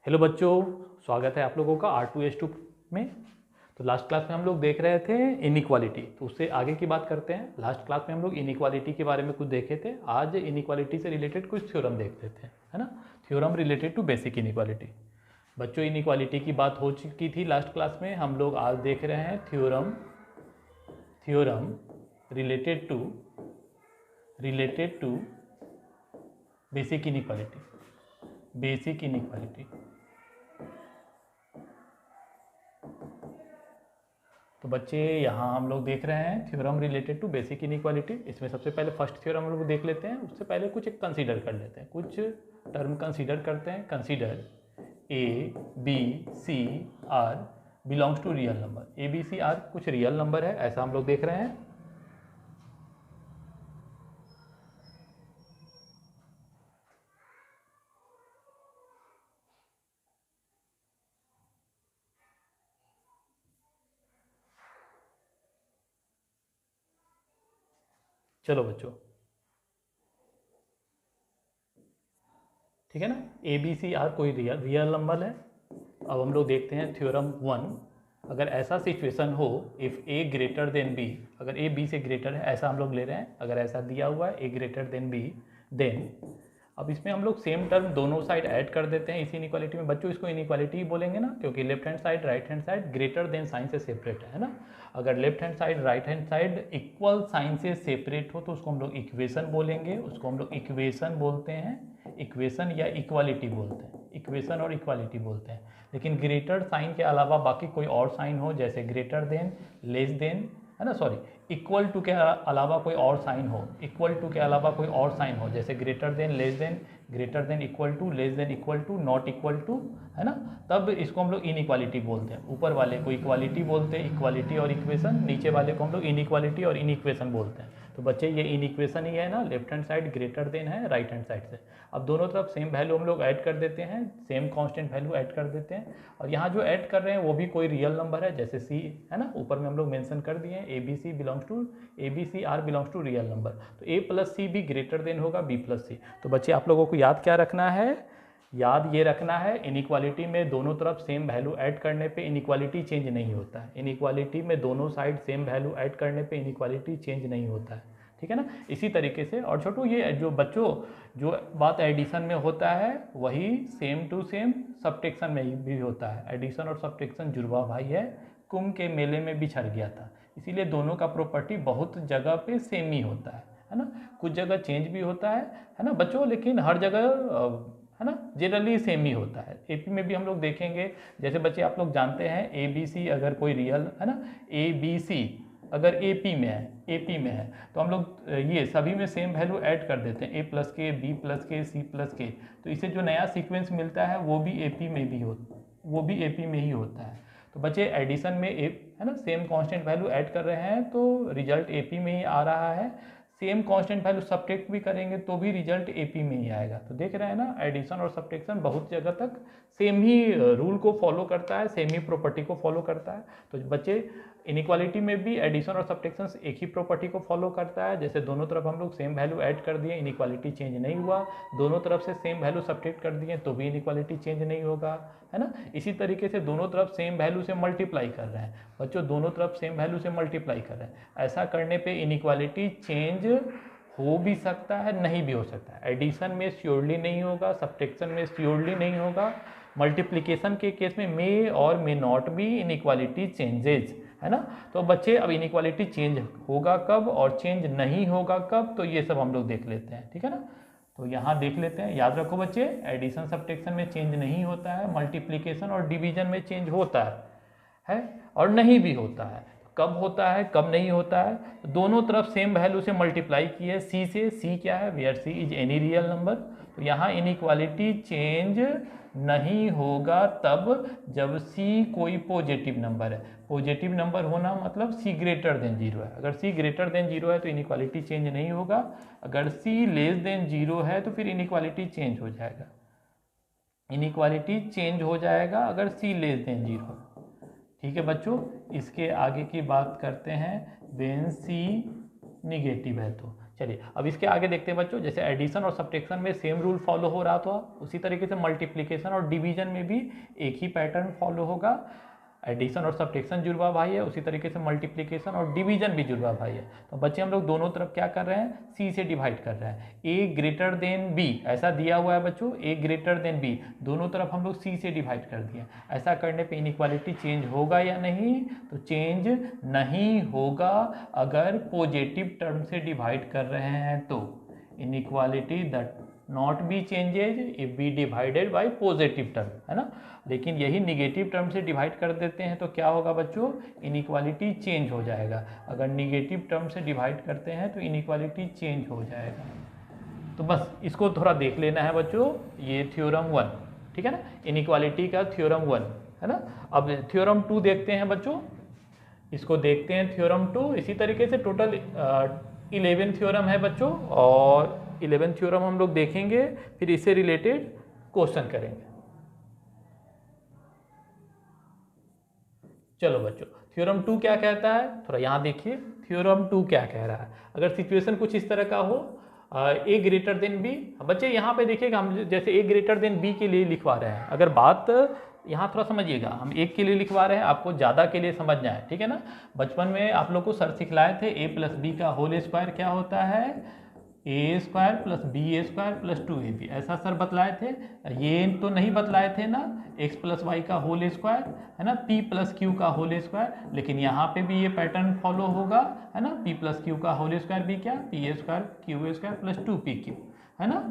Hello बच्चों, स्वागत है आप लोगों का R2S2 में। तो लास्ट क्लास में हम लोग देख रहे थे इनइक्वालिटी, तो उससे आगे की बात करते हैं। लास्ट क्लास में हम लोग इनइक्वालिटी के बारे में कुछ देखे थे। आज इनइक्वालिटी से रिलेटेड कुछ थ्योरम देख लेते हैं, है ना। Theorem related to basic inequality. बच्चों, इनइक्वालिटी की बात हो चुकी थी लास्ट क्लास में। हम लोग आज देख रहे हैं theorem related to basic inequality. तो बच्चे, यहाँ हम लोग देख रहे हैं theorem related to basic inequality. इसमें सबसे पहले फर्स्ट थ्योरम हम लोग देख लेते हैं। उससे पहले कुछ एक कंसीडर कर लेते हैं, कुछ टर्म कंसीडर करते हैं। Consider A B C are belongs to real number. A B C are कुछ रियल नंबर है, ऐसा हम लोग देख रहे हैं। चलो बच्चों, ठीक है ना। ए बी सी आर कोई रियल नंबर है। अब हम लोग देखते हैं थ्योरम 1। अगर ऐसा सिचुएशन हो, if A greater than B, अगर ए बी से ग्रेटर है, ऐसा हम लोग ले रहे हैं। अगर ऐसा दिया हुआ है ए ग्रेटर देन बी, देन अब इसमें हम लोग सेम टर्म दोनों साइड ऐड कर देते हैं इसी इनइक्वालिटी में। बच्चों, इसको इनइक्वालिटी ही बोलेंगे ना, क्योंकि left hand side right hand side greater than sign से सेपरेट है ना। अगर left hand side right hand side equal sign से सेपरेट हो तो उसको हम लोग इक्वेशन बोलेंगे। उसको हम लोग इक्वेशन बोलते हैं, इक्वेशन या इक्वालिटी बोलते हैं। इक्वेशन और इक्वालिटी बोलते हैं। लेकिन ग्रेटर साइन के अलावा बाकी कोई और साइन हो, जैसे ग्रेटर देन, लेस देन, है ना, सॉरी, इक्वल टू के अलावा कोई और साइन हो, इक्वल टू के अलावा कोई और साइन हो, जैसे greater than, less than, greater than equal to, less than equal to, not equal to, है ना, तब इसको हम लोग इनइक्वालिटी बोलते हैं। ऊपर वाले को इक्वालिटी बोलते हैं, इक्वालिटी और इक्वेशन। नीचे वाले को हम लोग इनइक्वालिटी और इनइक्वेशन बोलते हैं। तो बच्चे, ये इनइक्वेशन ही है ना, left hand side greater then है राइट हैंड साइड से। अब दोनों तरफ सेम वैल्यू हम लोग ऐड कर देते हैं, सेम कांस्टेंट वैल्यू ऐड कर देते हैं। और यहाँ जो ऐड कर रहे हैं वो भी कोई रियल नंबर है, जैसे सी, है ना, ऊपर में हम लोग मेंशन कर दिए हैं। A B C are belongs to real number. तो ए प्लस सी भी ग्रेटर देन होगा बी प्लस सी। तो बच्चे, आप लोगों को याद क्या रखना है? याद ये रखना है, इनइक्वालिटी में दोनों तरफ सेम वैल्यू ऐड करने पे इनइक्वालिटी चेंज नहीं होता है। इनइक्वालिटी में दोनों साइड सेम वैल्यू ऐड करने पे इनइक्वालिटी चेंज नहीं होता है, ठीक है ना। इसी तरीके से, और छोटू, ये जो बच्चों जो बात एडिशन में होता है वही सेम टू सेम सब्ट्रैक्शन में भी होता है। एडिशन और सब्ट्रैक्शन जुड़वा भाई है, कुंभ के मेले में बिछड़ गया था। इसीलिए दोनों का प्रॉपर्टी बहुत जगह पे सेम ही होता है ना। कुछ जगह चेंज भी होता है ना बच्चों, लेकिन हर जगह है ना जनरली सेम ही होता है। एपी में भी हम लोग देखेंगे, जैसे बच्चे आप लोग जानते हैं ए बी सी अगर कोई रियल है ना, ए बी सी अगर एपी में है तो हम लोग ये सभी में सेम वैल्यू ऐड कर देते हैं, ए प्लस के, बी प्लस के, सी प्लस के। तो इसे जो नया सीक्वेंस मिलता है वो भी एपी में ही होता है। तो बच्चे, एडिशन में है ना, सेम कांस्टेंट वैल्यू ऐड कर रहे हैं तो रिजल्ट एपी में ही आ रहा है। सेम कांस्टेंट वैल्यू सब्ट्रैक्ट भी करेंगे तो भी रिजल्ट एपी में ही आएगा। तो देख रहे हैं ना, एडिशन और सब्ट्रैक्शन बहुत जगह तक सेम ही रूल को फॉलो करता है, सेम ही प्रॉपर्टी को फॉलो करता है। तो बच्चे, इनइक्वालिटी में भी एडिशन और सब्ट्रैक्शन एक ही प्रॉपर्टी को फॉलो करता है। जैसे दोनों तरफ हम लोग सेम वैल्यू ऐड कर दिए, इनइक्वालिटी चेंज नहीं हुआ। दोनों तरफ से सेम वैल्यू सब्ट्रैक्ट कर दिए तो भी इनइक्वालिटी चेंज नहीं होगा, है ना। इसी तरीके से दोनों तरफ सेम वैल्यू से मल्टीप्लाई कर रहे हैं बच्चों, दोनों तरफ सेम वैल्यू से मल्टीप्लाई कर रहे हैं। ऐसा करने पर इनइक्वालिटी चेंज हो भी सकता है, नहीं भी हो सकता है। एडिशन में श्योरली नहीं होगा, सब्ट्रैक्शन में श्योरली नहीं होगा। मल्टीप्लिकेशन के केस में मे और may not be inequality changes, है ना। तो बच्चे, अब इनइक्वालिटी चेंज होगा कब और चेंज नहीं होगा कब, तो ये सब हम लोग देख लेते हैं, ठीक है ना। तो यहाँ देख लेते हैं, याद रखो बच्चे, एडिशन सब्ट्रैक्शन में चेंज नहीं होता है, मल्टीप्लिकेशन और डिवीजन में चेंज होता है और नहीं भी होता है। कब होता है, कब नहीं होता है? दोनों तरफ सेम वैल्यू से मल्टीप्लाई किए सी से। सी क्या है? Where C is any real number. तो यहाँ इनइक्वालिटी चेंज नहीं होगा तब जब सी कोई पॉजिटिव नंबर है। पॉजिटिव नंबर होना मतलब सी ग्रेटर देन जीरो है। अगर सी ग्रेटर देन जीरो है तो इनइक्वालिटी चेंज नहीं होगा। अगर सी लेस देन जीरो है तो फिर इनइक्वालिटी चेंज हो जाएगा। इनइक्वालिटी चेंज हो जाएगा अगर सी लेस देन जीरो, ठीक है बच्चों। इसके आगे की बात करते हैं, व्हेन सी निगेटिव है तो चलिए अब इसके आगे देखते हैं बच्चों, जैसे एडिशन और सब्ट्रैक्शन में सेम रूल फॉलो हो रहा था, उसी तरीके से मल्टीप्लिकेशन और डिवीजन में भी एक ही पैटर्न फॉलो होगा। एडिशन और सब्ट्रैक्शन जुड़वा भाई है, उसी तरीके से मल्टीप्लिकेशन और डिवीजन भी जुड़वा भाई है। तो बच्चे हम लोग दोनों तरफ क्या कर रहे हैं, सी से डिवाइड कर रहे हैं। ए ग्रेटर देन बी ऐसा दिया हुआ है बच्चों, ए ग्रेटर देन बी, दोनों तरफ हम लोग सी से डिवाइड कर दिए। ऐसा करने पे इनइक्वालिटी चेंज होगा या नहीं, तो चेंज नहीं होगा अगर पॉजिटिव टर्म से डिवाइड कर रहे हैं तो। Inequality that not be changes if B divided by positive term, है ना। लेकिन यही निगेटिव टर्म से डिवाइड कर देते हैं तो क्या होगा बच्चों, इनइक्वालिटी चेंज हो जाएगा। अगर निगेटिव टर्म से डिवाइड करते हैं तो इनइक्वालिटी चेंज हो जाएगा। तो बस इसको थोड़ा देख लेना है बच्चों, ये थ्योरम 1, ठीक है ना, इनइक्वालिटी का थ्योरम 1, है ना। अब थ्योरम 2 देखते हैं बच्चों, इसको देखते हैं थ्योरम 2। इसी तरीके से टोटल 11 थ्योरम है बच्चों, और 11 थ्योरम हम लोग देखेंगे, फिर इससे रिलेटेड क्वेश्चन करेंगे। चलो बच्चों, थ्योरम 2 क्या कहता है, थोड़ा यहाँ देखिए थ्योरम 2 क्या कह रहा है। अगर सिचुएशन कुछ इस तरह का हो, ए ग्रेटर देन बी, बच्चे यहाँ पे देखिएगा हम जैसे ए ग्रेटर देन बी के लिए लिखवा रहे हैं। अगर बात यहाँ थोड़ा समझिएगा, हम एक के लिए लिखवा रहे हैं, आपको ज़्यादा के लिए समझना है, ठीक है ना। बचपन में आप लोग को सर सिखलाए थे ए प्लस बी का होल स्क्वायर क्या होता है, A square plus B square plus 2ab, ऐसा सर बतलाए थे। ये तो नहीं बतलाए थे ना x प्लस वाई का होल स्क्वायर, है ना, p प्लस क्यू का होल स्क्वायर। लेकिन यहाँ पे भी ये पैटर्न फॉलो होगा, है ना, p प्लस क्यू का होल स्क्वायर भी क्या, p square Q square plus 2pq, है ना।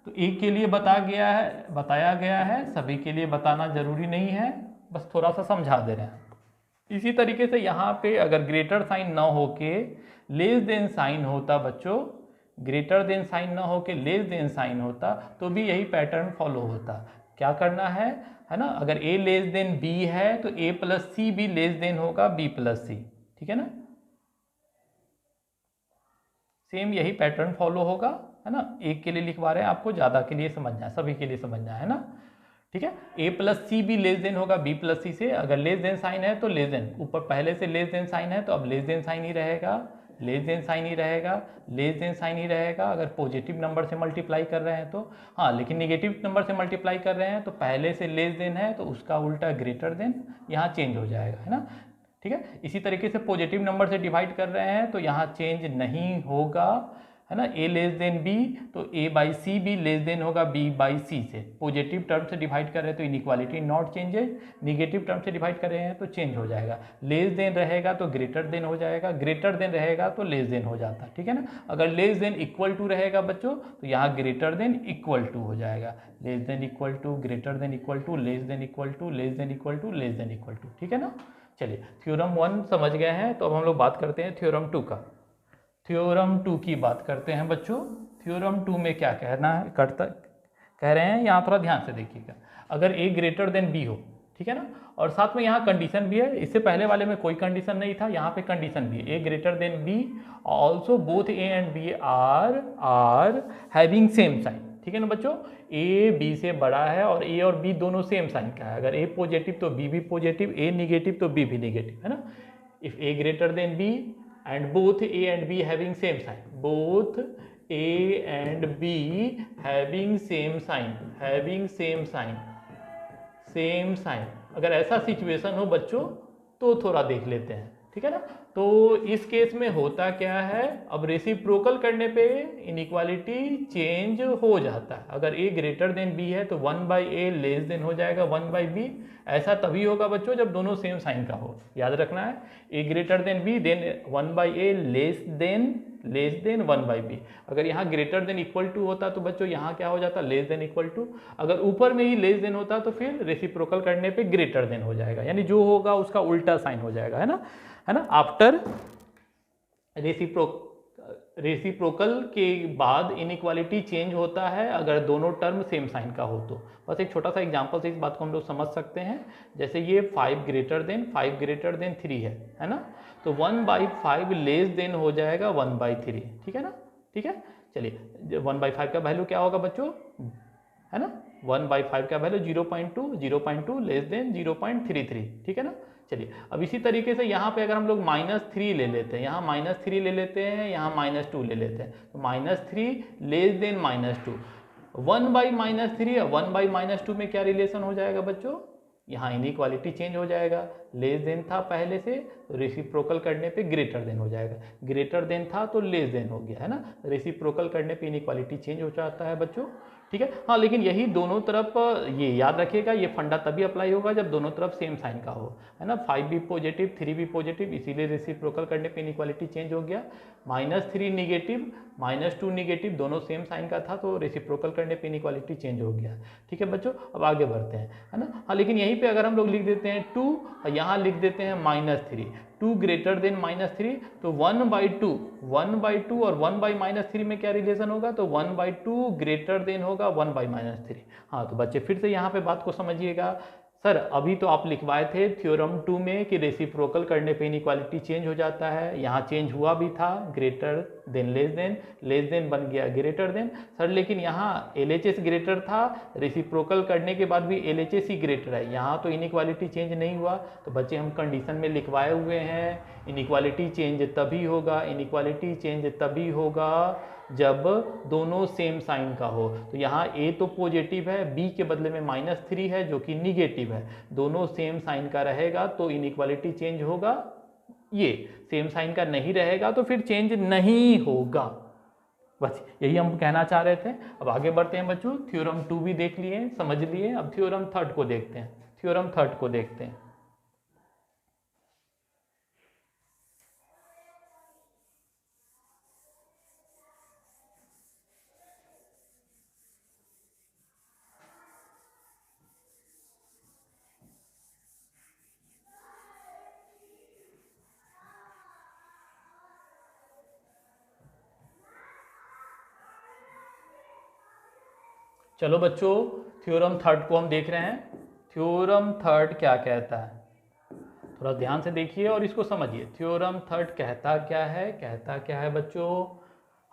तो एक के लिए बताया गया है, सभी के लिए बताना जरूरी नहीं है, बस थोड़ा सा समझा दे रहे हैं। इसी तरीके से यहाँ पे अगर ग्रेटर साइन ना होके लेस देन साइन होता बच्चों, ग्रेटर देन साइन ना होके लेस देन साइन होता तो भी यही पैटर्न फॉलो होता। क्या करना है ना, अगर a लेस देन b है तो a प्लस सी भी लेस देन होगा b प्लस सी, ठीक है ना। सेम यही पैटर्न फॉलो होगा, है ना। एक के लिए लिखवा रहे हैं, आपको ज़्यादा के लिए समझना है, सभी के लिए समझना है ना, ठीक है। a प्लस सी भी लेस देन होगा b प्लस सी से। अगर लेस देन साइन है तो लेस देन, ऊपर पहले से लेस देन साइन है तो अब लेस देन साइन ही रहेगा, लेस देन साइन ही रहेगा, लेस देन साइन ही रहेगा। अगर पॉजिटिव नंबर से मल्टीप्लाई कर रहे हैं तो हाँ, लेकिन नेगेटिव नंबर से मल्टीप्लाई कर रहे हैं तो पहले से लेस देन है तो उसका उल्टा ग्रेटर देन यहाँ चेंज हो जाएगा, है ना, ठीक है। इसी तरीके से पॉजिटिव नंबर से डिवाइड कर रहे हैं तो यहाँ चेंज नहीं होगा, है ना। a लेस देन b तो a बाई सी भी लेस देन होगा b बाई सी से। पॉजिटिव टर्म से डिवाइड कर रहे हैं तो inequality not changes, negative term से डिवाइड कर रहे हैं तो चेंज हो जाएगा। लेस देन रहेगा तो ग्रेटर देन हो जाएगा, ग्रेटर देन रहेगा तो लेस देन हो जाता, ठीक है ना। अगर लेस देन इक्वल टू रहेगा बच्चों तो यहाँ ग्रेटर देन इक्वल टू हो जाएगा, less than equal to, greater than equal to, less than equal to, less than equal to, less than equal to, ठीक है ना। चलिए थ्योरम 1 समझ गए हैं, तो अब हम लोग बात करते हैं थ्योरम 2 का। थ्योरम 2 की बात करते हैं बच्चों। थ्योरम 2 में क्या कहना है, कह रहे हैं, यहाँ थोड़ा ध्यान से देखिएगा। अगर a ग्रेटर देन b हो, ठीक है ना, और साथ में यहाँ कंडीशन भी है, इससे पहले वाले में कोई कंडीशन नहीं था, यहाँ पे कंडीशन भी है, a greater than b also both a and b are having same sign, ठीक है ना बच्चों। a b से बड़ा है और a और b दोनों सेम साइन का है। अगर a पॉजिटिव तो b भी पॉजिटिव, a निगेटिव तो b भी निगेटिव, है ना। If a greater than b and both a and b having same sign, both a and b having same sign, same sign। अगर ऐसा सिचुएशन हो बच्चों तो थोड़ा देख लेते हैं, ठीक है ना। तो इस केस में होता क्या है, अब रेसिप्रोकल करने पे इनइक्वालिटी चेंज हो जाता है। अगर a ग्रेटर देन b है तो 1 बाई ए लेस देन हो जाएगा 1 बाई बी। ऐसा तभी होगा बच्चों जब दोनों सेम साइन का हो, याद रखना है। a greater than b then 1 by A less than 1 by B. अगर यहाँ ग्रेटर देन इक्वल टू होता तो बच्चों यहाँ क्या हो जाता, लेस देन इक्वल टू। अगर ऊपर में ही लेस देन होता तो फिर रेसिप्रोकल करने पे ग्रेटर देन हो जाएगा, यानी जो होगा उसका उल्टा साइन हो जाएगा, है ना। आफ्टर रेसिप्रोकल के बाद इनइक्वालिटी चेंज होता है अगर दोनों टर्म सेम साइन का हो तो। बस एक छोटा सा एग्जांपल से इस बात को हम लोग समझ सकते हैं। जैसे ये 5 ग्रेटर देन 3 है ना, तो 1 बाई 5 लेस देन हो जाएगा 1 बाई 3, ठीक है ना, ठीक है। चलिए 1 बाई 5 का वैल्यू क्या होगा बच्चों, है ना, 1/5 का वैल्यू 0.2 लेस देन 0.33, ठीक है ना। चलिए अब इसी तरीके से यहाँ पे अगर हम लोग -3 ले लेते हैं, यहाँ -3 ले लेते हैं, यहाँ -2 ले लेते हैं, तो -3 लेस देन -2, 1/-3 और 1/-2 में क्या रिलेशन हो जाएगा बच्चों, यहाँ इनइक्वालिटी चेंज हो जाएगा। लेस देन था पहले से, तो रेसिप्रोकल करने पे ग्रेटर देन हो जाएगा, ग्रेटर देन था तो लेस देन हो गया, है ना। रेसिप्रोकल करने पे इनइक्वालिटी चेंज हो जाता है बच्चों, ठीक है। हाँ लेकिन यही दोनों तरफ, ये याद रखिएगा, ये फंडा तभी अप्लाई होगा जब दोनों तरफ सेम साइन का हो, है ना। 5 भी पॉजिटिव 3 भी पॉजिटिव, इसीलिए रेसिप्रोकल करने पे इनइक्वालिटी चेंज हो गया। -3 निगेटिव -2 निगेटिव, दोनों सेम साइन का था तो रेसिप्रोकल करने पे इनइक्वालिटी चेंज हो गया, ठीक है बच्चों। अब आगे बढ़ते हैं, है ना। हाँ लेकिन यहीं पे अगर हम लोग लिख देते हैं 2 और यहाँ लिख देते हैं -3, 2 ग्रेटर देन -3, तो 1/2 और 1/-3 में क्या रिलेशन होगा, तो 1/2 ग्रेटर देन होगा 1/-3। हाँ तो बच्चे फिर से यहाँ पे बात को समझिएगा। सर अभी तो आप लिखवाए थे थ्योरम 2 में कि रेसिप्रोकल करने पे इनइक्वालिटी चेंज हो जाता है, यहाँ चेंज हुआ भी था, ग्रेटर देन लेस देन बन गया ग्रेटर देन। सर लेकिन यहाँ LHS ग्रेटर था, रेसिप्रोकल करने के बाद भी LHS ही ग्रेटर है, यहाँ तो इनइक्वालिटी चेंज नहीं हुआ। तो बच्चे हम कंडीशन में लिखवाए हुए हैं इनइक्वालिटी चेंज तभी होगा, इनइक्वालिटी चेंज तभी होगा जब दोनों सेम साइन का हो। तो यहाँ A तो पॉजिटिव है, B के बदले में -3 है जो कि निगेटिव है, दोनों सेम साइन का रहेगा तो इनइक्वालिटी चेंज होगा। ये सेम साइन का नहीं रहेगा तो फिर चेंज नहीं होगा, बस यही हम कहना चाह रहे थे। अब आगे बढ़ते हैं बच्चों, थ्योरम 2 भी देख लिए, समझ लिए, अब थ्योरम 3 को देखते हैं। थ्योरम 3 को देखते हैं। चलो बच्चों थ्योरम 3 को हम देख रहे हैं। थ्योरम 3 क्या कहता है, थोड़ा ध्यान से देखिए और इसको समझिए। थ्योरम 3 कहता क्या है बच्चों।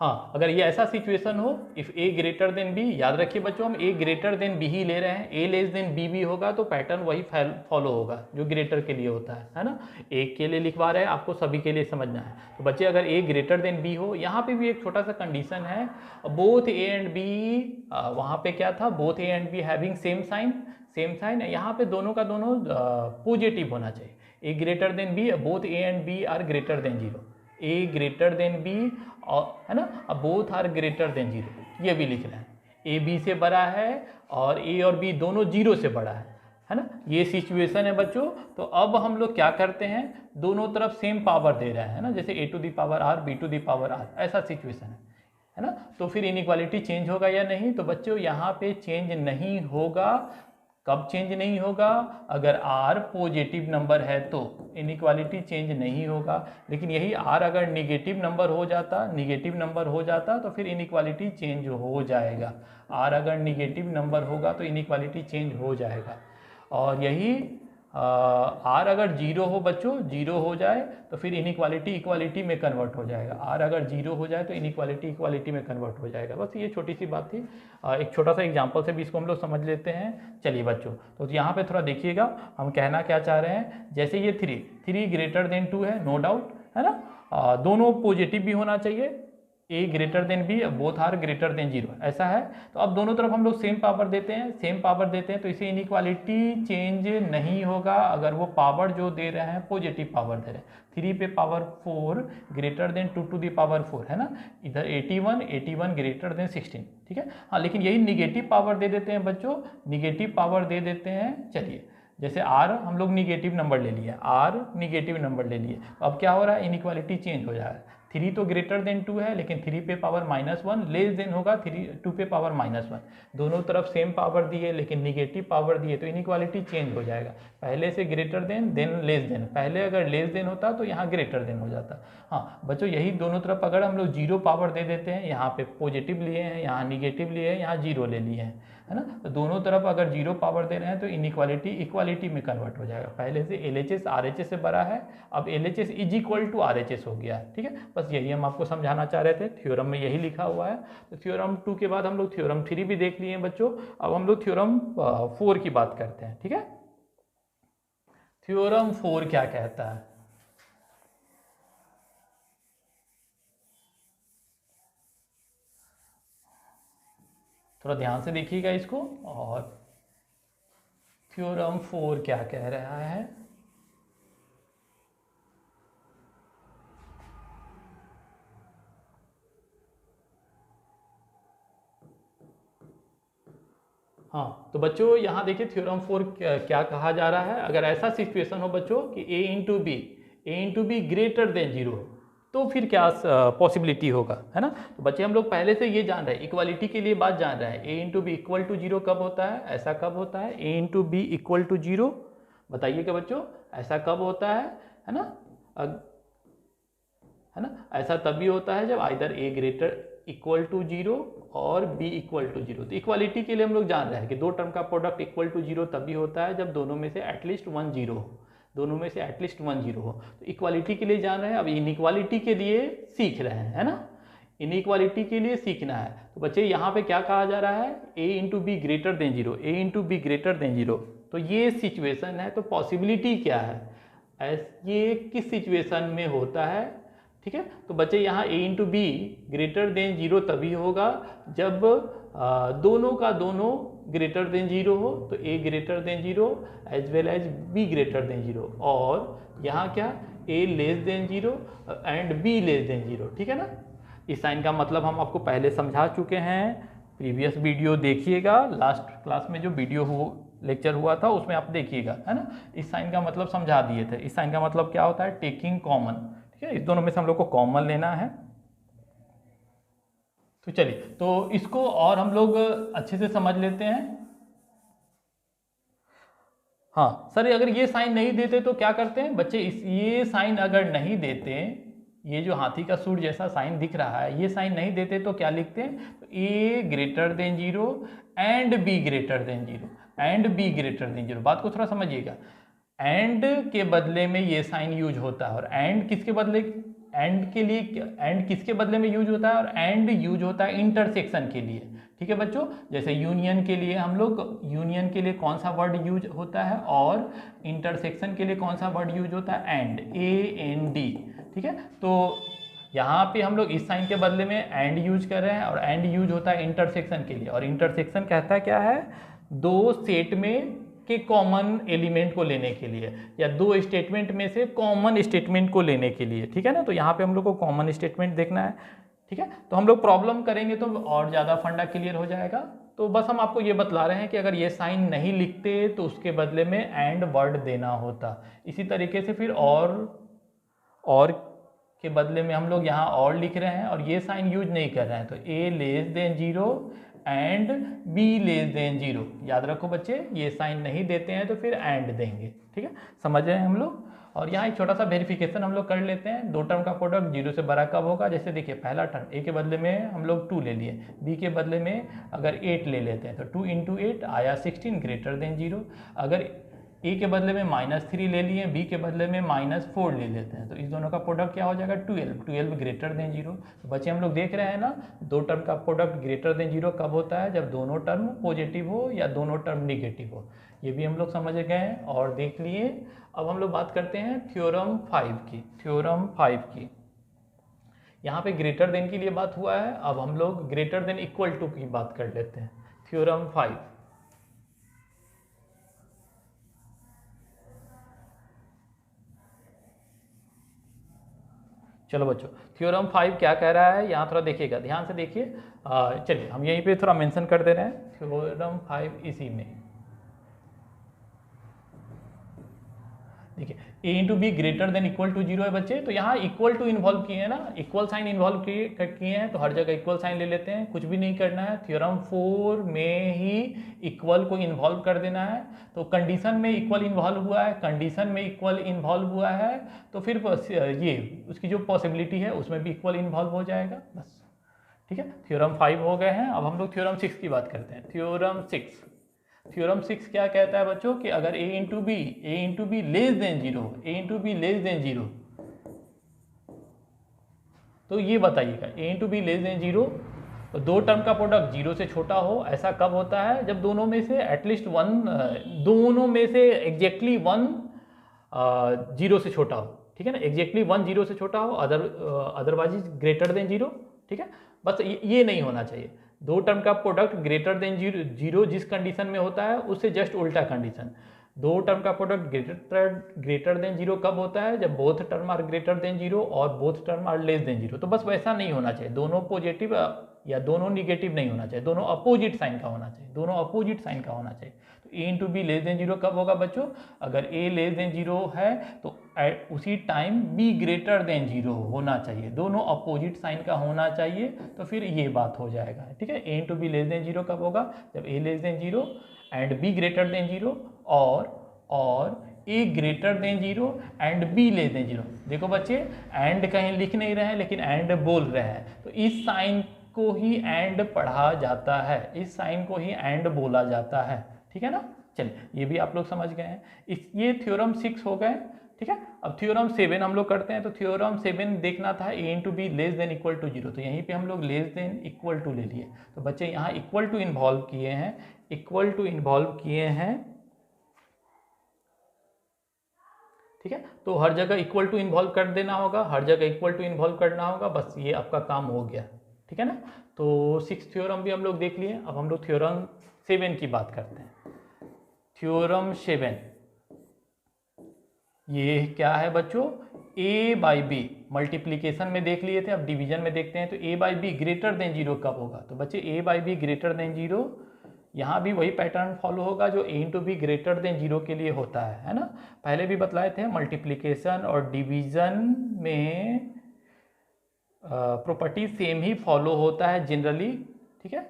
हाँ अगर ये ऐसा सिचुएशन हो, if A greater than B, याद रखिए बच्चों हम A ग्रेटर देन B ही ले रहे हैं, A लेस देन B भी होगा तो पैटर्न वही फॉलो होगा जो ग्रेटर के लिए होता है ना। एक के लिए लिखवा रहे हैं, आपको सभी के लिए समझना है। तो बच्चे अगर A ग्रेटर देन B हो, यहाँ पे भी एक छोटा सा कंडीशन है, बोथ A एंड B, वहाँ पे क्या था, both A and B having same sign है, यहाँ पे दोनों का दोनों पॉजिटिव होना चाहिए। A greater than B, both A and B are greater than 0, A greater than B और, है ना, अब बोथ आर ग्रेटर देन 0, ये भी लिख रहे हैं। A B से बड़ा है और A और B दोनों 0 से बड़ा है ना, ये सिचुएशन है बच्चों। तो अब हम लोग क्या करते हैं, दोनों तरफ सेम पावर दे रहे हैं, है ना, जैसे A to the power R B to the power R, ऐसा सिचुएशन है ना। तो फिर इनइक्वालिटी चेंज होगा या नहीं, तो बच्चों यहाँ पे चेंज नहीं होगा। कब चेंज नहीं होगा, अगर R पॉजिटिव नंबर है तो इनइक्वालिटी चेंज नहीं होगा। लेकिन यही R अगर निगेटिव नंबर हो जाता तो फिर इनइक्वालिटी चेंज हो जाएगा। R अगर निगेटिव नंबर होगा तो इनइक्वालिटी चेंज हो जाएगा। और यही R अगर 0 हो बच्चों, 0 हो जाए तो फिर इनइक्वालिटी इक्वालिटी में कन्वर्ट हो जाएगा। R अगर 0 हो जाए तो इनइक्वालिटी इक्वालिटी में कन्वर्ट हो जाएगा। बस ये छोटी सी बात थी, एक छोटा सा एग्जांपल से भी इसको हम लोग समझ लेते हैं। चलिए बच्चों, तो यहाँ पे थोड़ा देखिएगा हम कहना क्या चाह रहे हैं। जैसे ये 3 ग्रेटर देन 2 है, नो डाउट, है ना, दोनों पॉजिटिव भी होना चाहिए, A greater than B, both are greater than 0, ऐसा है। तो अब दोनों तरफ हम लोग सेम पावर देते हैं, तो इसे इनइक्वालिटी चेंज नहीं होगा अगर वो पावर जो दे रहे हैं पॉजिटिव पावर दे रहे हैं। 3 पे power 4 greater than 2 to the power 4, है ना, इधर 81 ग्रेटर देन 16, ठीक है। हाँ लेकिन यही निगेटिव पावर दे देते हैं बच्चों, निगेटिव पावर दे देते हैं। चलिए जैसे R हम लोग निगेटिव नंबर ले लिए, अब क्या हो रहा है, इनइक्वालिटी चेंज हो जा रहा है। 3 तो ग्रेटर देन 2 है, लेकिन 3 पे पावर -1 लेस देन होगा 2 पे पावर -1, दोनों तरफ सेम पावर दिए लेकिन निगेटिव पावर दिए तो इनइक्वालिटी चेंज हो जाएगा। पहले से greater than then less then, पहले अगर लेस देन होता तो यहाँ ग्रेटर देन हो जाता। हाँ बच्चों यही दोनों तरफ अगर हम लोग 0 पावर दे देते हैं, यहाँ पे पॉजिटिव लिए हैं, यहाँ निगेटिव लिए हैं, यहाँ 0 ले लिए हैं, है ना। तो दोनों तरफ अगर 0 पावर दे रहे हैं तो इनइक्वालिटी इक्वालिटी में कन्वर्ट हो जाएगा। पहले से LHS RHS से बड़ा है, अब LHS is equal to RHS हो गया है, ठीक है। बस यही हम आपको समझाना चाह रहे थे, थ्योरम में यही लिखा हुआ है। तो थ्योरम 2 के बाद हम लोग थ्योरम 3 भी देख लिए हैं बच्चों। अब हम लोग थ्योरम 4 की बात करते हैं, ठीक है। थ्योरम 4 क्या कहता है? थोड़ा ध्यान से देखिएगा इसको। और थ्योरम 4 क्या कह रहा है? हाँ, तो बच्चों यहाँ देखिए थ्योरम 4 क्या कहा जा रहा है। अगर ऐसा सिचुएशन हो बच्चों कि a into B greater than 0 तो फिर क्या पॉसिबिलिटी होगा, है ना। तो बच्चे हम लोग पहले से ये जान रहे हैं, इक्वालिटी के लिए बात जान रहे हैं। a into B equal to 0 कब होता है? ऐसा कब होता है? a into B equal to 0, बताइएगा बच्चों, ऐसा कब होता है ना। है ना, ऐसा तभी होता है जब either a greater equal to 0 और b इक्वल टू 0। तो इक्वालिटी के लिए हम लोग जान रहे हैं कि दो टर्म का प्रोडक्ट इक्वल टू 0 तभी होता है जब दोनों में से एटलीस्ट 1 0 हो, दोनों में से एटलीस्ट 1 0 हो। तो इक्वालिटी के लिए जान रहे हैं। अब इनइक्वालिटी के लिए सीख रहे हैं, है ना। इनइक्वालिटी के लिए सीखना है। तो बच्चे यहाँ पे क्या कहा जा रहा है? a into B greater than 0, a into B greater than 0। तो ये सिचुएशन है। तो पॉसिबिलिटी क्या है? ये किस सिचुएशन में होता है, ठीक है। तो बच्चे यहाँ a into B greater than 0 तभी होगा जब दोनों का दोनों ग्रेटर देन 0 हो। तो a greater than 0 as well as b greater than 0। और यहाँ क्या? a less than 0 and b less than 0, ठीक है ना। इस साइन का मतलब हम आपको पहले समझा चुके हैं, प्रीवियस वीडियो देखिएगा। लास्ट क्लास में जो वीडियो लेक्चर हुआ था उसमें आप देखिएगा, है ना। इस साइन का मतलब समझा दिए थे। इस साइन का मतलब क्या होता है? टेकिंग कॉमन, ठीक है। इस दोनों में से हम लोग को कॉमन लेना है। तो चलिए, तो इसको और हम लोग अच्छे से समझ लेते हैं। हाँ सर, अगर ये साइन नहीं देते तो क्या करते हैं बच्चे? ये साइन अगर नहीं देते, ये जो हाथी का सूंड जैसा साइन दिख रहा है, ये साइन नहीं देते तो क्या लिखते हैं? तो a greater than 0 and b greater than 0, and b greater than 0। बात को थोड़ा समझिएगा। एंड के बदले में ये साइन यूज होता है, और एंड किसके बदले, एंड के लिए, एंड किसके बदले में यूज होता है? और एंड यूज होता है इंटरसेक्शन के लिए, ठीक है बच्चों। जैसे यूनियन के लिए हम लोग, यूनियन के लिए कौन सा वर्ड यूज होता है, और इंटरसेक्शन के लिए कौन सा वर्ड यूज होता है? एंड, AND, ठीक है। तो यहाँ पे हम लोग इस साइन के बदले में एंड यूज कर रहे हैं, और एंड यूज होता है इंटरसेक्शन के लिए। और इंटरसेक्शन कहता है क्या है? दो सेट में के कॉमन एलिमेंट को लेने के लिए, या दो स्टेटमेंट में से कॉमन स्टेटमेंट को लेने के लिए, ठीक है ना। तो यहाँ पे हम लोग को कॉमन स्टेटमेंट देखना है, ठीक है। तो हम लोग प्रॉब्लम करेंगे तो और ज़्यादा फंडा क्लियर हो जाएगा। तो बस हम आपको ये बतला रहे हैं कि अगर ये साइन नहीं लिखते तो उसके बदले में एंड वर्ड देना होता। इसी तरीके से फिर और के बदले में हम लोग यहाँ और लिख रहे हैं, और ये साइन यूज नहीं कर रहे हैं। तो a less than 0 and b less than 0। याद रखो बच्चे, ये साइन नहीं देते हैं तो फिर एंड देंगे, ठीक है। समझ रहे हैं हम लोग। और यहाँ एक छोटा सा वेरिफिकेशन हम लोग कर लेते हैं। दो टर्म का प्रोडक्ट 0 से बड़ा कब होगा? जैसे देखिए, पहला टर्म a के बदले में हम लोग 2 ले लिए, b के बदले में अगर 8 ले लेते हैं तो 2 इंटू 8 आया 16 ग्रेटर देन 0। अगर a के बदले में -3 ले लिए, b के बदले में -4 ले लेते हैं, तो इस दोनों का प्रोडक्ट क्या हो जाएगा? 12 ग्रेटर देन 0। तो बच्चे हम लोग देख रहे हैं ना, दो टर्म का प्रोडक्ट ग्रेटर देन 0 कब होता है? जब दोनों टर्म पॉजिटिव हो या दोनों टर्म निगेटिव हो। ये भी हम लोग समझ गए हैं और देख लिए। अब हम लोग बात करते हैं थ्योरम 5 की। थ्योरम 5 की, यहाँ पे ग्रेटर देन के लिए बात हुआ है। अब हम लोग ग्रेटर देन इक्वल टू की बात कर लेते हैं। थ्योरम 5, चलो बच्चों, थ्योरम 5 क्या कह रहा है यहाँ थोड़ा देखिएगा, ध्यान से देखिए। चलिए हम यहीं पे थोड़ा मेंशन कर दे रहे हैं थ्योरम 5 इसी में। देखिए, a into B greater than equal to 0 है बच्चे। तो यहाँ इक्वल टू इन्वॉल्व किए हैं ना, इक्वल साइन इन्वॉल्व किए हैं, तो हर जगह इक्वल साइन ले लेते हैं, कुछ भी नहीं करना है। थ्योरम 4 में ही इक्वल को इन्वॉल्व कर देना है। तो कंडीशन में इक्वल इन्वॉल्व हुआ है, कंडीशन में इक्वल इन्वॉल्व हुआ है, तो फिर ये उसकी जो पॉसिबिलिटी है उसमें भी इक्वल इन्वॉल्व हो जाएगा, बस, ठीक है, थ्योरम 5 हो गए हैं। अब हम लोग थ्योरम 6 की बात करते हैं। थ्योरम 6 क्या कहता है बच्चों कि अगर a into B less than zero, तो ये बताइएगा a into B less than zero, तो दो टर्म का प्रोडक्ट जीरो से छोटा हो। ऐसा कब होता है? जब दोनों में से एटलीस्ट वन, दोनों में से एग्जैक्टली वन जीरो से छोटा हो। ठीक है ना, एग्जैक्टली वन जीरो से छोटा हो, अदरवाइज ग्रेटर देन जीरो। ठीक है, बस ये नहीं होना चाहिए। दो टर्म का प्रोडक्ट ग्रेटर देन जीरो जिस कंडीशन में होता है उससे जस्ट उल्टा कंडीशन। दो टर्म का प्रोडक्ट ग्रेटर देन जीरो कब होता है? जब both term are greater than zero और both term are less than zero. तो बस वैसा नहीं होना चाहिए, दोनों पॉजिटिव या दोनों निगेटिव नहीं होना चाहिए, दोनों अपोजिट साइन का होना चाहिए, दोनों अपोजिट साइन का होना चाहिए। तो A into B less than zero कब होगा बच्चों? अगर ए लेस देन जीरो है तो उसी time B greater than zero होना चाहिए, दोनों अपोजिट साइन का होना चाहिए, तो फिर ये बात हो जाएगा। ठीक है, A into B less than zero कब होगा? जब A less than zero and B greater than zero, और A greater than zero and B less than zero. देखो बच्चे, एंड कहीं लिख नहीं रहे हैं लेकिन एंड बोल रहे हैं, तो इस साइन को ही एंड पढ़ा जाता है, इस साइन को ही एंड बोला जाता है। ठीक है ना, चलिए ये भी आप लोग समझ गए हैं। ये थ्योरम 6 हो गए। ठीक है, अब थ्योरम 7 हम लोग करते हैं। तो थ्योरम 7 देखना था A into B less than equal to zero, तो यहीं पे हम लोग लेस देन इक्वल टू ले लिए। तो बच्चे यहाँ इक्वल टू इन्वॉल्व किए हैं, ठीक है, तो हर जगह इक्वल टू इन्वॉल्व कर देना होगा, हर जगह इक्वल टू इन्वॉल्व करना होगा, बस ये आपका काम हो गया। ठीक है ना, तो 6 थ्योरम भी हम लोग देख लिए। अब हम लोग थ्योरम 7 की बात करते हैं। थ्योरम 7 ये क्या है बच्चों? a बाई बी, मल्टीप्लीकेशन में देख लिए थे, अब डिवीजन में देखते हैं। तो a by B greater than zero कब होगा? तो बच्चे a by B greater than zero, यहाँ भी वही पैटर्न फॉलो होगा जो a into B greater than zero के लिए होता है ना। पहले भी बतलाए थे, मल्टीप्लीकेशन और डिवीजन में प्रॉपर्टी सेम ही फॉलो होता है जनरली। ठीक है,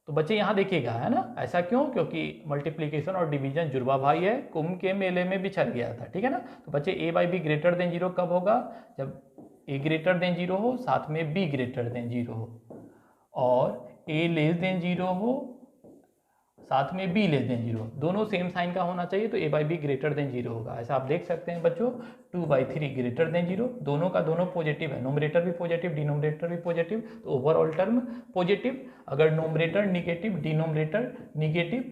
तो बच्चे यहाँ देखिएगा, है ना, ऐसा क्यों? क्योंकि मल्टीप्लीकेशन और डिवीजन जुड़वा भाई है, कुंभ के मेले में बिछड़ गया था। ठीक है ना, तो बच्चे a by B greater than zero कब होगा? जब a ग्रेटर देन जीरो हो, साथ में b ग्रेटर देन जीरो हो, और a लेस देन जीरो हो, साथ में b लेस देन जीरो, दोनों सेम साइन का होना चाहिए, तो a by B greater than zero होगा। ऐसा आप देख सकते हैं बच्चों, 2/3 ग्रेटर देन जीरो, दोनों का दोनों पॉजिटिव है, नोमरेटर भी पॉजिटिव, डिनोमिनेटर भी पॉजिटिव, तो ओवरऑल टर्म पॉजिटिव। अगर नोमरेटर निगेटिव, डिनोमिनेटर निगेटिव,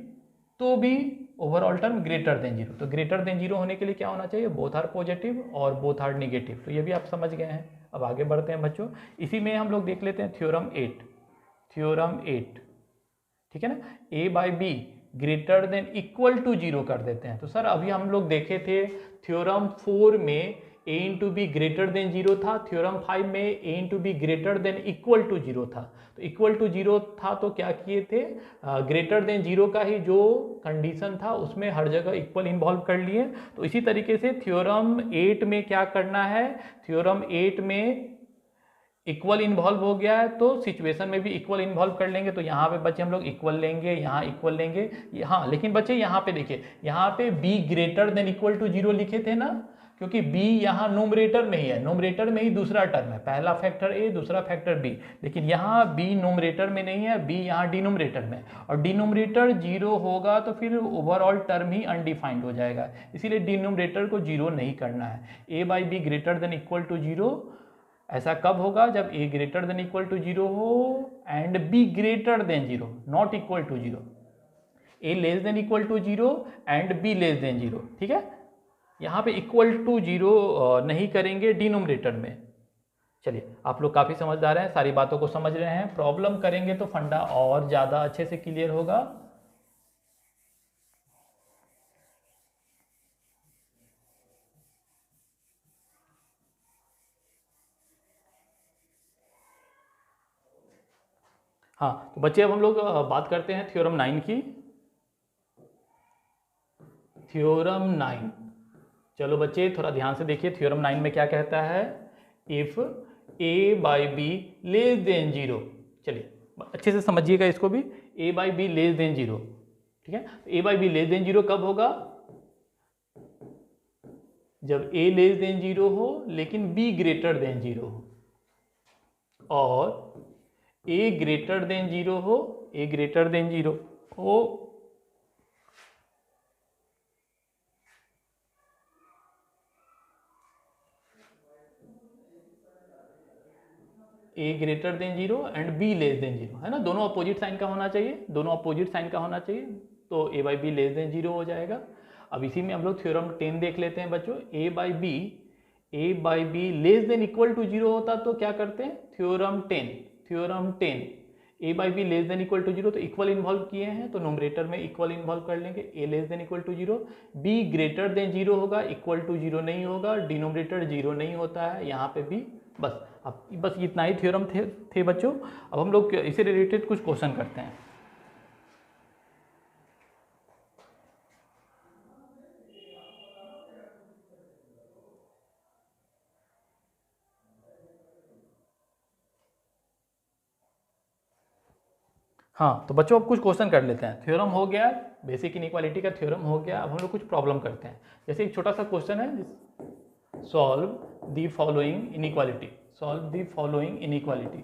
तो भी overall term greater than zero. तो ग्रेटर देन जीरो होने के लिए क्या होना चाहिए? बोथ आर पॉजिटिव और बोथ आर निगेटिव। तो ये भी आप समझ गए हैं। अब आगे बढ़ते हैं बच्चों, इसी में हम लोग देख लेते हैं थ्योरम 8। ठीक है ना, a by B greater than equal to zero कर देते हैं। तो सर अभी हम लोग देखे थे थ्योरम 4 में a into B greater than zero था, थ्योरम 5 में a into B greater than equal to zero था। तो इक्वल टू जीरो था तो क्या किए थे? ग्रेटर देन जीरो का ही जो कंडीशन था उसमें हर जगह इक्वल इन्वॉल्व कर लिए। तो इसी तरीके से थ्योरम 8 में क्या करना है? थ्योरम 8 में इक्वल इन्वॉल्व हो गया है, तो सिचुएशन में भी इक्वल इन्वॉल्व कर लेंगे। तो यहाँ पे बच्चे हम लोग इक्वल लेंगे, यहाँ इक्वल लेंगे। हाँ, लेकिन बच्चे यहाँ पे देखिए, यहाँ पे b greater than equal to zero लिखे थे ना, क्योंकि b यहाँ नोमरेटर में ही है, नोमरेटर में ही दूसरा टर्म है, पहला फैक्टर a, दूसरा फैक्टर b। लेकिन यहाँ b नोमरेटर में नहीं है, b यहाँ डिनोमिनेटर में, और डिनोमिनेटर जीरो होगा तो फिर ओवरऑल टर्म ही अनडिफाइंड हो जाएगा, इसीलिए डिनोमिनेटर को जीरो नहीं करना है। a by B greater than equal to zero ऐसा कब होगा? जब a greater than equal to zero हो and b greater than zero, not equal to zero. a less than equal to zero and b less than zero. ठीक है, यहाँ पे equal to zero नहीं करेंगे डिनोमिनेटर में। चलिए, आप लोग काफ़ी समझदार हैं, सारी बातों को समझ रहे हैं। प्रॉब्लम करेंगे तो फंडा और ज़्यादा अच्छे से क्लियर होगा। हाँ, तो बच्चे अब हम लोग बात करते हैं थ्योरम 9 की। थ्योरम 9, चलो बच्चे थोड़ा ध्यान से देखिए, थ्योरम 9 में क्या कहता है? If a by B less than zero. चलिए अच्छे से समझिएगा इसको भी, a by B less than zero. ठीक है, a by B less than zero कब होगा? जब a लेस देन जीरो हो लेकिन b ग्रेटर देन जीरो हो, और ए ग्रेटर देन 0 हो, ए ग्रेटर देन 0 हो, A greater than 0 and B less than 0, है ना, दोनों अपोजिट साइन का होना चाहिए, दोनों अपोजिट साइन का होना चाहिए, तो ए बाई बी लेस देन 0 हो जाएगा। अब इसी में हम लोग थ्योरम 10 देख लेते हैं बच्चों। A by B less than equal to 0 होता तो क्या करते हैं, theorem 10 A by B less than equal to 0, तो इक्वल इन्वॉल्व किए हैं तो नोमरेटर में इक्वल इन्वॉल्व कर लेंगे, A less than equal to 0, B greater than 0 होगा, इक्वल टू 0 नहीं होगा, डिनोमिनेटर 0 नहीं होता है यहाँ पे भी। बस इतना ही थ्योरम थे बच्चों। अब हम लोग इससे रिलेटेड कुछ क्वेश्चन करते हैं। हाँ तो बच्चों अब कुछ क्वेश्चन कर लेते हैं। थ्योरम हो गया, बेसिक इनइक्वालिटी का थ्योरम हो गया। अब हम लोग कुछ प्रॉब्लम करते हैं। जैसे एक छोटा सा क्वेश्चन है, solve the following inequality, solve the following inequality.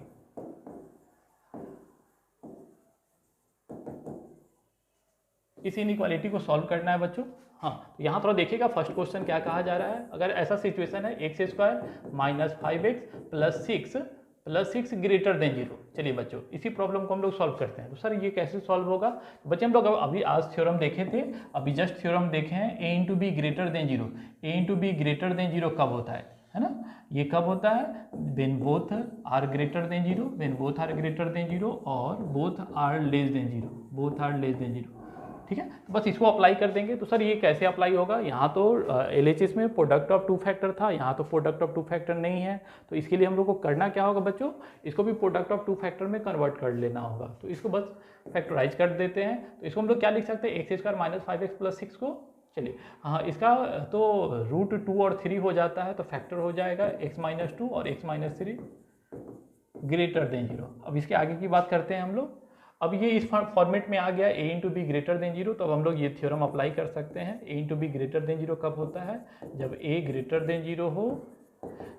इस इनइक्वालिटी को सॉल्व करना है बच्चों। हाँ तो यहाँ थोड़ा देखिएगा फर्स्ट क्वेश्चन क्या कहा जा रहा है। अगर ऐसा सिचुएशन है X square minus 5x plus six greater than 0। चलिए बच्चों इसी प्रॉब्लम को हम लोग सॉल्व करते हैं। तो सर ये कैसे सॉल्व होगा? बच्चे हम लोग अभी आज थ्योरम देखे थे, अभी जस्ट थ्योरम देखे हैं, A into B greater than 0। A into B greater than 0 कब होता है ना? ये कब होता है? When both are greater than 0, when both are greater than 0 और both are less than 0, both are less than 0। ठीक है, तो बस इसको अप्लाई कर देंगे। तो सर ये कैसे अप्लाई होगा? यहाँ तो LHS में प्रोडक्ट ऑफ टू फैक्टर था, यहाँ तो प्रोडक्ट ऑफ टू फैक्टर नहीं है। तो इसके लिए हम लोग को करना क्या होगा बच्चों? इसको भी प्रोडक्ट ऑफ टू फैक्टर में कन्वर्ट कर लेना होगा। तो इसको बस फैक्टराइज कर देते हैं। तो इसको हम लोग क्या लिख सकते हैं? X square minus 5x plus 6 को, चलिए हाँ इसका तो रूट 2 और 3 हो जाता है, तो फैक्टर हो जाएगा x माइनस 2 और x माइनस 3 ग्रेटर देन 0। अब इसके आगे की बात करते हैं हम लोग। अब ये इस फॉर्मेट में आ गया a into B greater than 0, तो अब हम लोग ये थ्योरम अप्लाई कर सकते हैं। a into B greater than 0 कब होता है? जब a ग्रेटर देन 0 हो,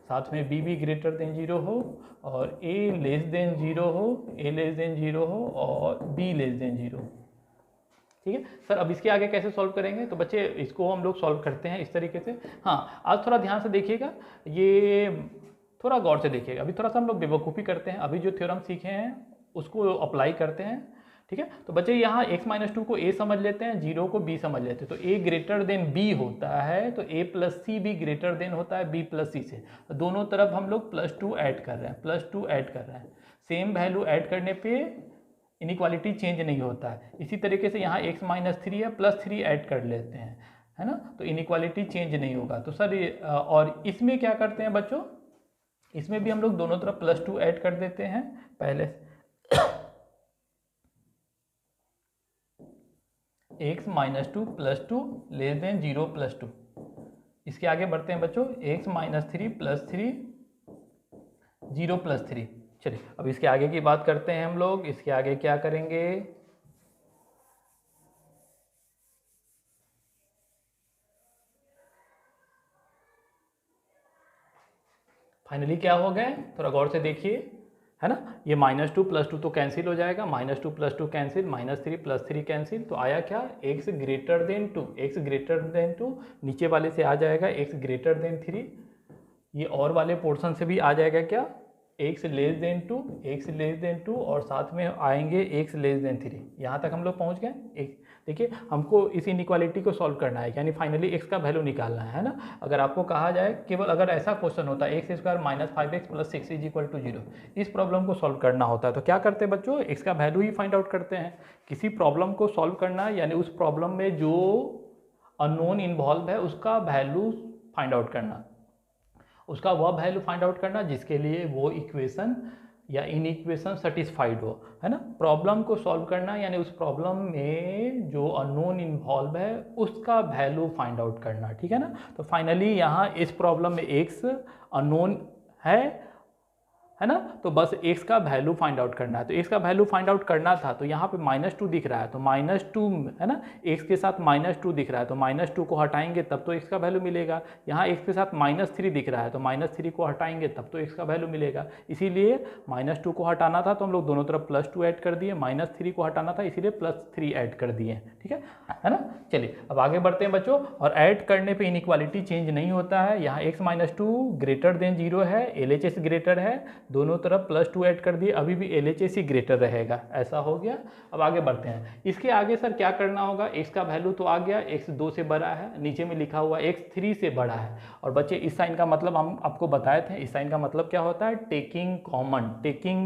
साथ में b भी ग्रेटर देन 0 हो, और a लेस देन 0 हो, a लेस देन 0 हो और b लेस देन 0। ठीक है सर, अब इसके आगे कैसे सॉल्व करेंगे? तो बच्चे इसको हम लोग सॉल्व करते हैं इस तरीके से। हाँ आज थोड़ा ध्यान से देखिएगा, ये थोड़ा गौर से देखिएगा। अभी थोड़ा सा हम लोग बेवकूफ़ी करते हैं, अभी जो थ्योरम सीखे हैं उसको अप्लाई करते हैं। ठीक है, तो बच्चे यहाँ x माइनस 2 को a समझ लेते हैं, 0 को b समझ लेते हैं। तो a ग्रेटर देन b होता है, तो a प्लस सी भी ग्रेटर देन होता है b प्लस सी से। तो दोनों तरफ हम लोग +2 ऐड कर रहे हैं, +2 ऐड कर रहे हैं। सेम वैल्यू ऐड करने पे इनइक्वालिटी चेंज नहीं होता है। इसी तरीके से यहाँ x माइनस 3 है, +3 ऐड कर लेते हैं, है ना, तो इनइक्वालिटी चेंज नहीं होगा। तो सर और इसमें क्या करते हैं बच्चों? इसमें भी हम लोग दोनों तरफ +2 ऐड कर देते हैं पहले। x minus 2 plus 2 less than 0 plus 2। इसके आगे बढ़ते हैं बच्चों, x माइनस 3 प्लस 3 0 प्लस 3। चलिए अब इसके आगे की बात करते हैं हम लोग। इसके आगे क्या करेंगे? फाइनली क्या हो गए? थोड़ा गौर से देखिए, है ना, ये -2 + 2 तो कैंसिल हो जाएगा, -2 + 2 कैंसिल, -3 + 3 कैंसिल। तो आया क्या? x greater than 2, x greater than 2 नीचे वाले से आ जाएगा x ग्रेटर देन 3। ये और वाले पोर्शन से भी आ जाएगा क्या? x less than 2, x less than 2 और साथ में आएंगे x लेस देन 3। यहाँ तक हम लोग पहुँच गए। देखिए हमको इस इनइक्वालिटी को सॉल्व करना है, यानी फाइनली x का वैल्यू निकालना है ना। अगर आपको कहा जाए केवल अगर ऐसा क्वेश्चन होता है X square minus 5x plus 6 is equal to 0, इस प्रॉब्लम को सॉल्व करना होता है, तो क्या करते हैं बच्चों? x का वैल्यू ही फाइंड आउट करते हैं। किसी प्रॉब्लम को सॉल्व करना यानी उस प्रॉब्लम में जो अननोन इन्वॉल्व है उसका वैल्यू फाइंड आउट करना, उसका वह वैल्यू फाइंड आउट करना जिसके लिए वो इक्वेशन या इनइक्वेशन सेटिस्फाइड हो, है ना। प्रॉब्लम को सॉल्व करना यानी उस प्रॉब्लम में जो अननोन इन्वॉल्व है उसका वैल्यू फाइंड आउट करना। ठीक है ना। तो फाइनली यहाँ इस प्रॉब्लम में x अननोन है है ना। तो बस x का वैल्यू फाइंड आउट करना है। तो x का वैल्यू फाइंड आउट करना था, तो यहाँ पे -2 दिख रहा है, तो -2 है ना, x के साथ -2 दिख रहा है, तो -2 को हटाएंगे तब तो x का वैल्यू मिलेगा। यहाँ x के साथ -3 दिख रहा है, तो -3 को हटाएंगे तब तो x का वैल्यू मिलेगा। इसीलिए -2 को हटाना था तो हम लोग दोनों तरफ +2 ऐड कर दिए, -3 को हटाना था इसीलिए +3 ऐड कर दिए, ठीक है ना। चलिए अब आगे बढ़ते हैं बच्चों। और ऐड करने पे इनइक्वालिटी चेंज नहीं होता है। यहाँ x - 2 ग्रेटर देन 0 है, LHS ग्रेटर है, दोनों तरफ +2 ऐड कर दिए, अभी भी LHS ही ग्रेटर रहेगा। ऐसा हो गया। अब आगे बढ़ते हैं। इसके आगे सर क्या करना होगा, x का वैल्यू तो आ गया, x 2 से बड़ा है, नीचे में लिखा हुआ x 3 से बड़ा है। और बच्चे इस साइन का मतलब हम आपको बताए थे, इस साइन का मतलब क्या होता है, टेकिंग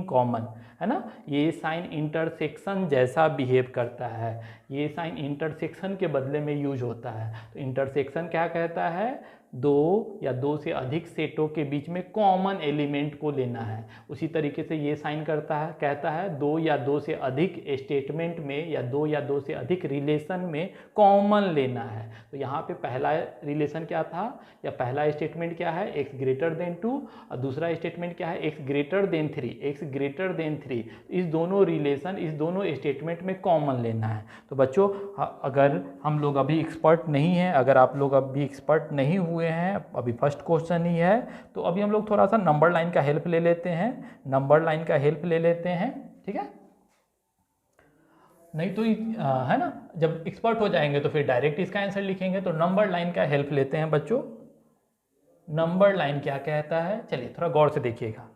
कॉमन, है ना। ये साइन इंटरसेक्शन जैसा बिहेव करता है, ये साइन इंटरसेक्शन के बदले में यूज होता है। तो इंटरसेक्शन क्या कहता है, दो या दो से अधिक सेटों के बीच में कॉमन एलिमेंट को लेना है। उसी तरीके से ये साइन करता है, कहता है दो या दो से अधिक स्टेटमेंट में या दो या दो से अधिक रिलेशन में कॉमन लेना है। तो यहाँ पे पहला रिलेशन क्या था या पहला स्टेटमेंट क्या है, x ग्रेटर देन 2, और दूसरा स्टेटमेंट क्या है, x ग्रेटर देन 3। इस दोनों रिलेशन, इस दोनों स्टेटमेंट में कॉमन लेना है। तो बच्चों अगर हम लोग अभी एक्सपर्ट नहीं हैं, अगर आप लोग अभी एक्सपर्ट नहीं हुए हैं, अभी फर्स्ट क्वेश्चन ही है, तो अभी हम लोग थोड़ा सा नंबर लाइन का हेल्प ले लेते हैं, ठीक है। नहीं तो है ना, जब एक्सपर्ट हो जाएंगे तो फिर डायरेक्ट इसका आंसर लिखेंगे। तो नंबर लाइन का हेल्प लेते हैं बच्चों। नंबर लाइन क्या कहता है, चलिए थोड़ा गौर से देखिएगा।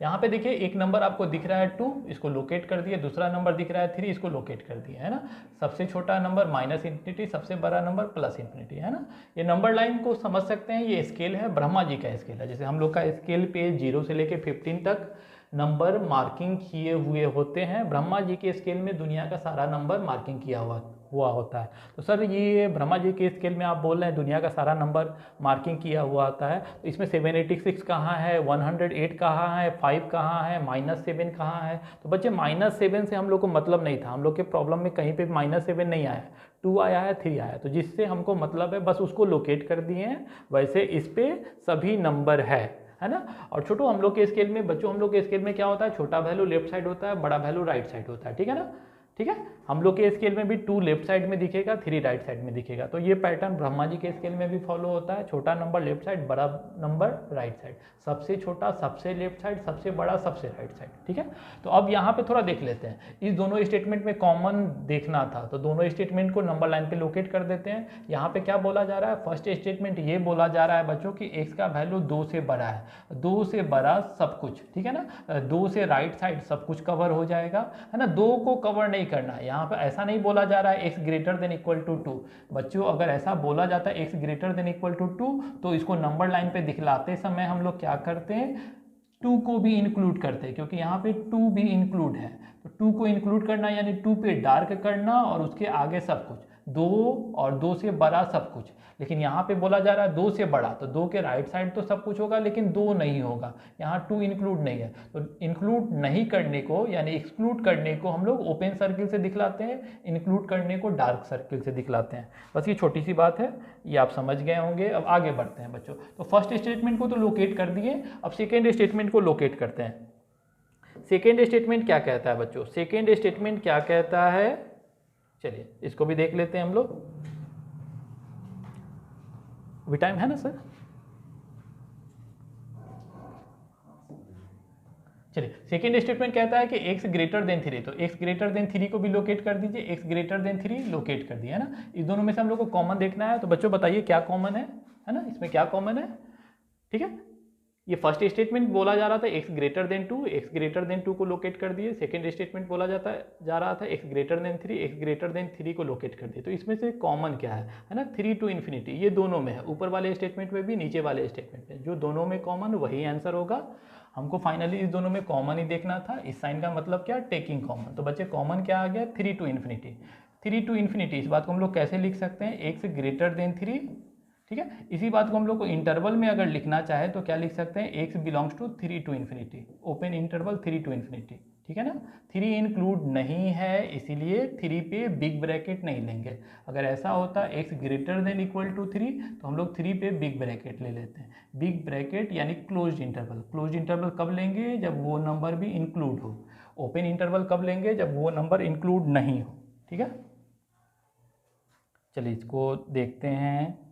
यहाँ पे देखिए एक नंबर आपको दिख रहा है 2, इसको लोकेट कर दिए, दूसरा नंबर दिख रहा है 3, इसको लोकेट कर दिए, है ना। सबसे छोटा नंबर -∞, सबसे बड़ा नंबर +∞, है ना। ये नंबर लाइन को समझ सकते हैं, ये स्केल है, ब्रह्मा जी का स्केल है। जैसे हम लोग का स्केल पे 0 से लेके 15 तक नंबर मार्किंग किए हुए होते हैं, ब्रह्मा जी के स्केल में दुनिया का सारा नंबर मार्किंग किया हुआ होता है। तो सर ये ब्रह्मा जी के स्केल में आप बोल रहे हैं दुनिया का सारा नंबर मार्किंग किया हुआ होता है, तो इसमें 786 कहाँ है, 108 कहाँ है, 5 कहाँ है, -7 कहाँ है। तो बच्चे -7 से हम लोग को मतलब नहीं था, हम लोग के प्रॉब्लम में कहीं पे -7 नहीं आया, 2 आया है, 3 आया, तो जिससे हमको मतलब है बस उसको लोकेट कर दिए हैं। वैसे इस पे सभी नंबर है ना। और छोटो हम लोग के स्केल में, बच्चों हम लोग के स्केल में क्या होता है, छोटा वैल्यू लेफ्ट साइड होता है, बड़ा वैल्यू राइट साइड होता है, ठीक है ना। ठीक है, हम लोग के स्केल में भी 2 लेफ्ट साइड में दिखेगा, 3 राइट साइड में दिखेगा। तो ये पैटर्न ब्रह्मा जी के स्केल में भी फॉलो होता है, छोटा नंबर लेफ्ट साइड, बड़ा नंबर राइट साइड, सबसे छोटा सबसे लेफ्ट साइड, सबसे बड़ा सबसे राइट साइड, ठीक है। तो अब यहाँ पे थोड़ा देख लेते हैं, इस दोनों स्टेटमेंट में कॉमन देखना था, तो दोनों स्टेटमेंट को नंबर लाइन पे लोकेट कर देते हैं। यहाँ पे क्या बोला जा रहा है, फर्स्ट स्टेटमेंट ये बोला जा रहा है बच्चों कि x का वैल्यू 2 से बड़ा है, 2 से बड़ा सब कुछ, ठीक है ना, 2 से राइट साइड सब कुछ कवर हो जाएगा, है ना। 2 को कवर नहीं करना है, यहाँ पे ऐसा नहीं बोला जा रहा है x greater than equal to 2। बच्चों अगर ऐसा बोला जाता है x greater than equal to 2, तो इसको नंबर लाइन पे दिखलाते समय हम लोग क्या करते हैं, 2 को भी इंक्लूड करते हैं, क्योंकि यहाँ पे 2 भी इंक्लूड है। तो 2 को इंक्लूड करना यानी 2 पे डार्क करना और उसके आगे सब कुछ, 2 और 2 से बड़ा सब कुछ। लेकिन यहाँ पे बोला जा रहा है 2 से बड़ा, तो 2 के राइट साइड तो सब कुछ होगा लेकिन 2 नहीं होगा, यहाँ 2 इंक्लूड नहीं है। तो इंक्लूड नहीं करने को यानी एक्सक्लूड करने को हम लोग ओपन सर्किल से दिखलाते हैं, इंक्लूड करने को डार्क सर्किल से दिखलाते हैं। बस ये छोटी सी बात है, ये आप समझ गए होंगे। अब आगे बढ़ते हैं बच्चों। तो फर्स्ट स्टेटमेंट को तो लोकेट कर दिए, अब सेकेंड स्टेटमेंट को लोकेट करते हैं। सेकेंड स्टेटमेंट क्या कहता है बच्चों, सेकेंड स्टेटमेंट क्या कहता है, चलिए इसको भी देख लेते हैं हम लोग, अभी टाइम है ना सर। चलिए सेकेंड स्टेटमेंट कहता है कि x ग्रेटर देन 3, तो x ग्रेटर देन 3 को भी लोकेट कर दीजिए, x ग्रेटर देन 3 लोकेट कर दिया, है ना। इस दोनों में से हम लोग को कॉमन देखना है, तो बच्चों बताइए क्या कॉमन है ना, इसमें क्या कॉमन है, ठीक है। ये फर्स्ट स्टेटमेंट बोला जा रहा था x greater than 2, x greater than 2 को लोकेट कर दिए। सेकंड स्टेटमेंट बोला जा रहा था x greater then 3, x greater then 3 को लोकेट कर दिए। तो इसमें से कॉमन क्या है ना, 3 to infinity, ये दोनों में है, ऊपर वाले स्टेटमेंट में भी नीचे वाले स्टेटमेंट में, जो दोनों में कॉमन वही आंसर होगा। हमको फाइनली इस दोनों में कॉमन ही देखना था, इस साइन का मतलब क्या, टेकिंग कॉमन। तो बच्चे कॉमन क्या आ गया, 3 to infinity। 3 to infinity, इस बात को हम लोग कैसे लिख सकते हैं, x ग्रेटर देन 3 ठीक है। इसी बात को हम लोग को इंटरवल में अगर लिखना चाहे तो क्या लिख सकते हैं, x belongs to 3 to infinity, open interval 3 to infinity, ठीक है ना। 3 इंक्लूड नहीं है इसीलिए 3 पे बिग ब्रैकेट नहीं लेंगे। अगर ऐसा होता x greater than equal to 3 तो हम लोग 3 पे बिग ब्रैकेट ले लेते हैं। बिग ब्रैकेट यानी क्लोज्ड इंटरवल। क्लोज्ड इंटरवल कब लेंगे, जब वो नंबर भी इंक्लूड हो। ओपन इंटरवल कब लेंगे, जब वो नंबर इंक्लूड नहीं हो, ठीक है। चलिए इसको देखते हैं।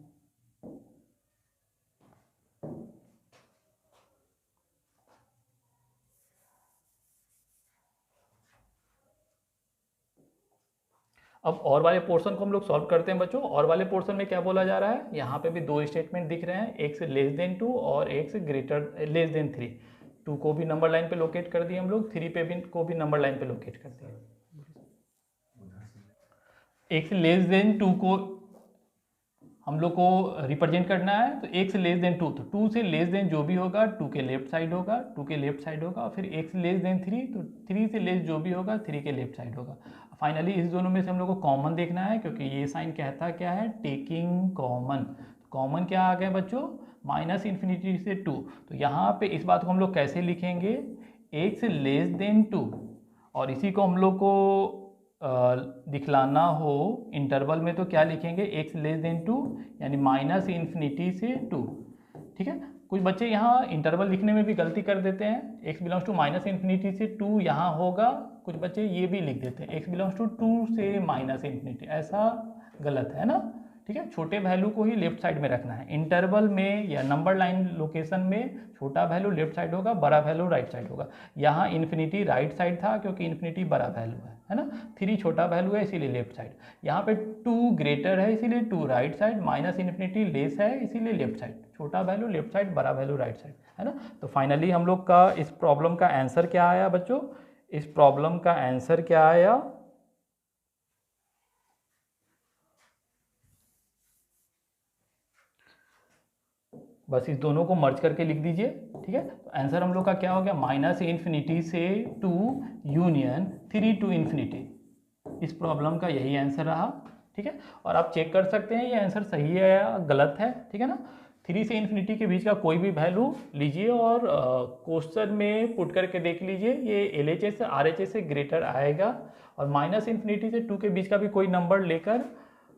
अब और वाले पोर्शन को हम लोग सॉल्व करते हैं बच्चों। और वाले पोर्शन में क्या बोला जा रहा है, यहाँ पे भी दो स्टेटमेंट दिख रहे हैं, x लेस देन 2 और x ग्रेटर लेस देन 3। 2 को भी नंबर लाइन पे लोकेट कर दिए हम लोग, 3 पे भी को भी नंबर लाइन पे लोकेट कर दिए। x लेस देन 2 को हम लोग को रिप्रेजेंट करना है, तो x लेस देन 2, तो 2 से लेस देन जो भी होगा 2 के लेफ्ट साइड होगा, 2 के लेफ्ट साइड होगा। फिर x लेस देन 3, तो 3 से लेस जो भी होगा 3 के लेफ्ट साइड होगा। फाइनली इस दोनों में से हम लोग को कॉमन देखना है, क्योंकि ये साइन कहता क्या है, टेकिंग कॉमन। कॉमन क्या आ गया बच्चों, माइनस इन्फिनिटी से 2। तो यहाँ पे इस बात को हम लोग कैसे लिखेंगे, x लेस देन 2, और इसी को हम लोग को दिखलाना हो इंटरवल में तो क्या लिखेंगे, x लेस देन 2 यानी माइनस इन्फिनिटी से 2, ठीक है। कुछ बच्चे यहाँ इंटरवल लिखने में भी गलती कर देते हैं, x belongs to minus infinity से 2 यहाँ होगा। कुछ बच्चे ये भी लिख देते हैं x बिलोंग्स टू 2 से माइनस इन्फिनिटी, ऐसा गलत है ना, ठीक है। छोटे वैल्यू को ही लेफ्ट साइड में रखना है। इंटरवल में या नंबर लाइन लोकेशन में छोटा वैल्यू लेफ्ट साइड होगा, बड़ा वैल्यू राइट साइड होगा। यहाँ इन्फिनिटी राइट साइड था क्योंकि इन्फिनिटी बड़ा वैल्यू है ना। 3 छोटा वैल्यू है इसीलिए लेफ्ट साइड। यहाँ पे 2 ग्रेटर है इसीलिए 2 right side, minus infinity less है इसीलिए लेफ्ट साइड। छोटा वैल्यू लेफ्ट साइड, बड़ा वैल्यू राइट साइड, है ना। तो फाइनली हम लोग का इस प्रॉब्लम का आंसर क्या आया बच्चों, इस प्रॉब्लम का आंसर क्या आया, बस इस दोनों को मर्ज करके लिख दीजिए, ठीक है। तो आंसर हम लोग का क्या हो गया, माइनस इन्फिनिटी से 2 यूनियन 3 टू इन्फिनिटी। इस प्रॉब्लम का यही आंसर रहा, ठीक है। और आप चेक कर सकते हैं ये आंसर सही है या गलत है, ठीक है ना। 3 से इन्फिनिटी के बीच का कोई भी वैल्यू लीजिए और क्वेश्चन में पुट करके देख लीजिए, ये LHS से RHS से ग्रेटर आएगा। और माइनस इन्फिनिटी से 2 के बीच का भी कोई नंबर लेकर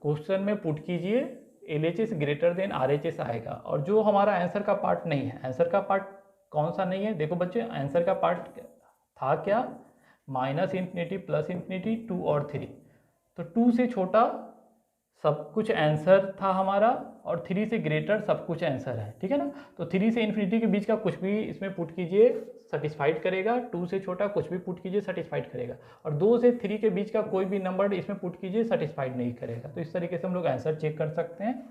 क्वेश्चन में पुट कीजिए, LHS ग्रेटर देन RHS आएगा। और जो हमारा आंसर का पार्ट नहीं है, आंसर का पार्ट कौन सा नहीं है, देखो बच्चे आंसर का पार्ट था क्या, माइनस इन्फिनिटी प्लस इन्फिनिटी 2 और 3। तो 2 से छोटा सब कुछ आंसर था हमारा और 3 से ग्रेटर सब कुछ आंसर है, ठीक है ना। तो 3 से इन्फिनिटी के बीच का कुछ भी इसमें पुट कीजिए सेटिस्फाइड करेगा, 2 से छोटा कुछ भी पुट कीजिए सेटिस्फाइड करेगा, और 2 से 3 के बीच का कोई भी नंबर इसमें पुट कीजिए सेटिस्फाइड नहीं करेगा। तो इस तरीके से हम लोग आंसर चेक कर सकते हैं।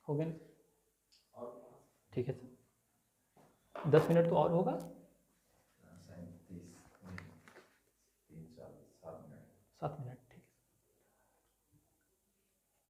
हो गया, ठीक है सर, 10 मिनट तो और होगा, 7 मिनट।